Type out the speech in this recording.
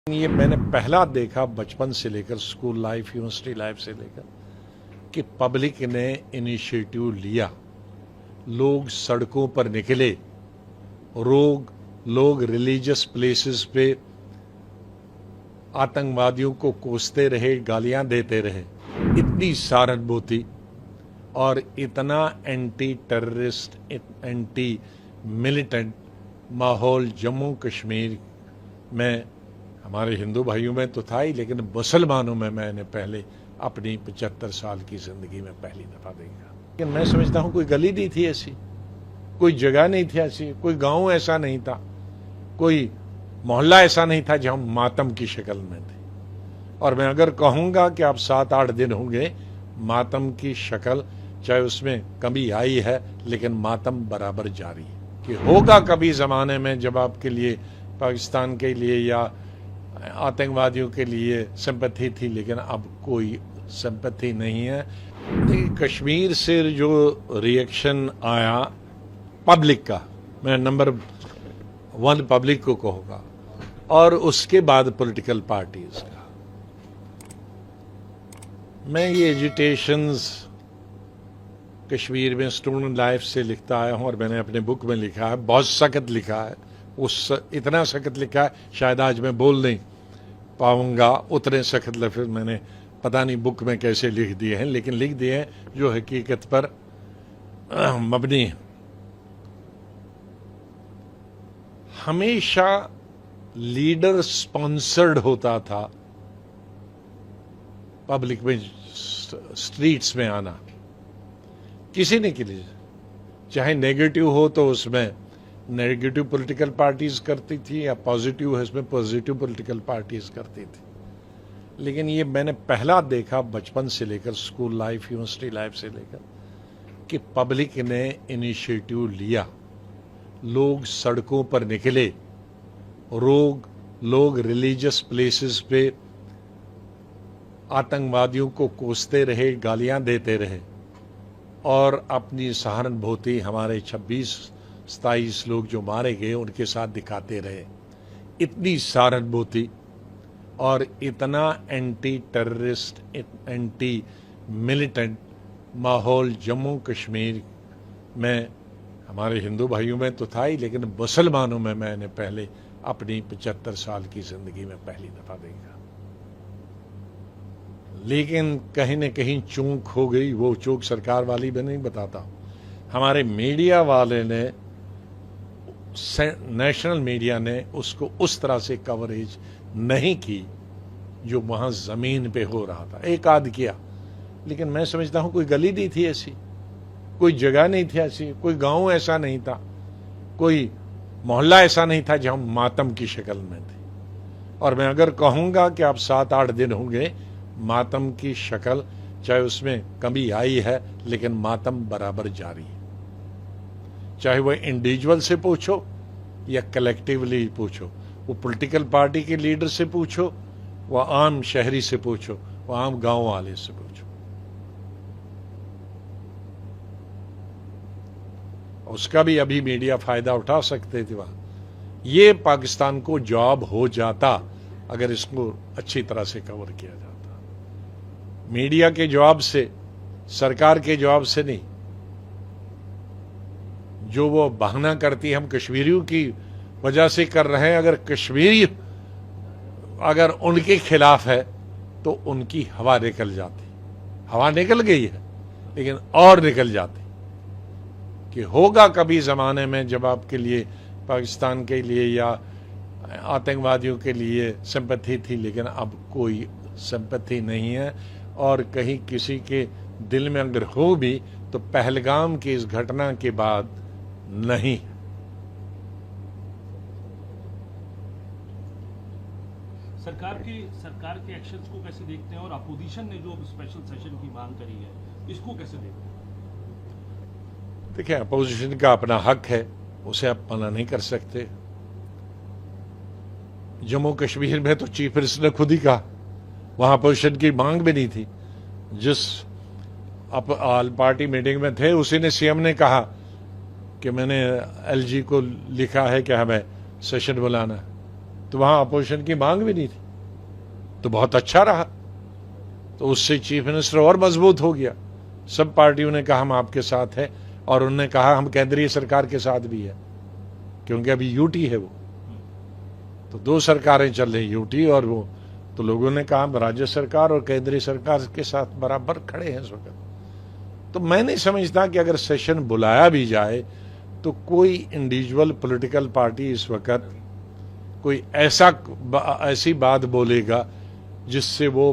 ये मैंने पहला देखा बचपन से लेकर स्कूल लाइफ, यूनिवर्सिटी लाइफ से लेकर कि पब्लिक ने इनिशिएटिव लिया, लोग सड़कों पर निकले, लोग रिलीजियस प्लेसेस पे आतंकवादियों को कोसते रहे, गालियां देते रहे। इतनी सहानुभूति और इतना एंटी टेररिस्ट, एंटी मिलिटेंट माहौल जम्मू कश्मीर में हमारे हिंदू भाइयों में तो था ही, लेकिन मुसलमानों में मैंने पहले अपनी 75 साल की जिंदगी में पहली दफा देखा। लेकिन मैं समझता हूं कोई गली नहीं थी ऐसी, कोई जगह नहीं थी ऐसी, कोई गांव ऐसा नहीं था, कोई मोहल्ला ऐसा नहीं था जहां मातम की शक्ल में थे। और मैं अगर कहूंगा कि आप 7-8 दिन होंगे, मातम की शक्ल चाहे उसमें कमी आई है, लेकिन मातम बराबर जारी है। कि होगा कभी जमाने में जब आपके लिए पाकिस्तान के लिए या आतंकवादियों के लिए सिंपैथी थी, लेकिन अब कोई सिंपैथी नहीं है। कश्मीर से जो रिएक्शन आया पब्लिक का, मैं नंबर 1 पब्लिक को कहूंगा, और उसके बाद पॉलिटिकल पार्टीज का। मैं ये एजिटेशंस कश्मीर में स्टूडेंट लाइफ से लिखता आया हूं, और मैंने अपने बुक में लिखा है, बहुत सख्त लिखा है, इतना सख्त लिखा है शायद आज मैं बोल नहीं पाऊंगा, उतने सख्त लफ्ज़ मैंने पता नहीं बुक में कैसे लिख दिए हैं, लेकिन लिख दिए हैं जो हकीकत पर मबनी है। हमेशा लीडर स्पॉन्सर्ड होता था पब्लिक में, स्ट्रीट्स में आना किसी ने के लिए, चाहे नेगेटिव हो तो उसमें नेगेटिव पॉलिटिकल पार्टीज करती थी, या पॉजिटिव है उसमें पॉजिटिव पॉलिटिकल पार्टीज करती थी। लेकिन ये मैंने पहला देखा बचपन से लेकर स्कूल लाइफ, यूनिवर्सिटी लाइफ से लेकर कि पब्लिक ने इनिशिएटिव लिया, लोग सड़कों पर निकले, लोग रिलीजियस प्लेसेस पे आतंकवादियों को कोसते रहे, गालियां देते रहे, और अपनी सहानुभूति हमारे 26-27 लोग जो मारे गए उनके साथ दिखाते रहे। इतनी सहानुभूति और इतना एंटी टेररिस्ट, एंटी मिलिटेंट माहौल जम्मू कश्मीर में हमारे हिंदू भाइयों में तो था ही, लेकिन मुसलमानों में मैंने पहले अपनी 75 साल की जिंदगी में पहली दफा देखा। लेकिन कहीं न कहीं चूक हो गई, वो चूक सरकार वाली मैं नहीं बताता, हमारे मीडिया वाले ने, नेशनल मीडिया ने उसको उस तरह से कवरेज नहीं की जो वहां जमीन पे हो रहा था। एक आध किया, लेकिन मैं समझता हूं कोई गली नहीं थी ऐसी, कोई जगह नहीं थी ऐसी, कोई गांव ऐसा नहीं था, कोई मोहल्ला ऐसा नहीं था जहां मातम की शक्ल में थे। और मैं अगर कहूंगा कि आप 7-8 दिन होंगे, मातम की शक्ल चाहे उसमें कमी आई है, लेकिन मातम बराबर जारी है। चाहे वो इंडिविजुअल से पूछो या कलेक्टिवली पूछो, वो पॉलिटिकल पार्टी के लीडर से पूछो, वो आम शहरी से पूछो, वो आम गांव वाले से पूछो। उसका भी अभी मीडिया फायदा उठा सकते थे वहां। ये पाकिस्तान को जॉब हो जाता अगर इसको अच्छी तरह से कवर किया जाता। मीडिया के जवाब से, सरकार के जवाब से नहीं। जो वो बहाना करती है हम कश्मीरियों की वजह से कर रहे हैं, अगर कश्मीरी अगर उनके खिलाफ है तो उनकी हवा निकल जाती। हवा निकल गई है, लेकिन और निकल जाती। कि होगा कभी जमाने में जब आपके लिए पाकिस्तान के लिए या आतंकवादियों के लिए सिंपैथी थी, लेकिन अब कोई सिंपैथी नहीं है। और कहीं किसी के दिल में अगर हो भी तो पहलगाम की इस घटना के बाद नहीं। सरकार के एक्शंस को कैसे देखते हैं, और अपोजिशन ने जो स्पेशल सेशन की मांग करी है इसको कैसे देखते हैं? देखिए, अपोजिशन का अपना हक है, उसे आप मना नहीं कर सकते। जम्मू कश्मीर में तो चीफ मिनिस्टर ने खुद ही कहा, वहां अपोजिशन की मांग भी नहीं थी। जिस ऑल पार्टी मीटिंग में थे उसी ने, सीएम ने कहा कि मैंने एलजी को लिखा है कि हमें सेशन बुलाना। तो वहां अपोजिशन की मांग भी नहीं थी, तो बहुत अच्छा रहा। तो उससे चीफ मिनिस्टर और मजबूत हो गया। सब पार्टियों ने कहा हम आपके साथ हैं, और उन्होंने कहा हम केंद्रीय सरकार के साथ भी है, क्योंकि अभी यूटी है वो, तो दो सरकारें चल रही, यूटी और वो। तो लोगों ने कहा हम राज्य सरकार और केंद्रीय सरकार के साथ बराबर खड़े हैं इस वक्त। तो मैं नहीं समझता कि अगर सेशन बुलाया भी जाए तो कोई इंडिविजुअल पॉलिटिकल पार्टी इस वक्त कोई ऐसी बात बोलेगा जिससे वो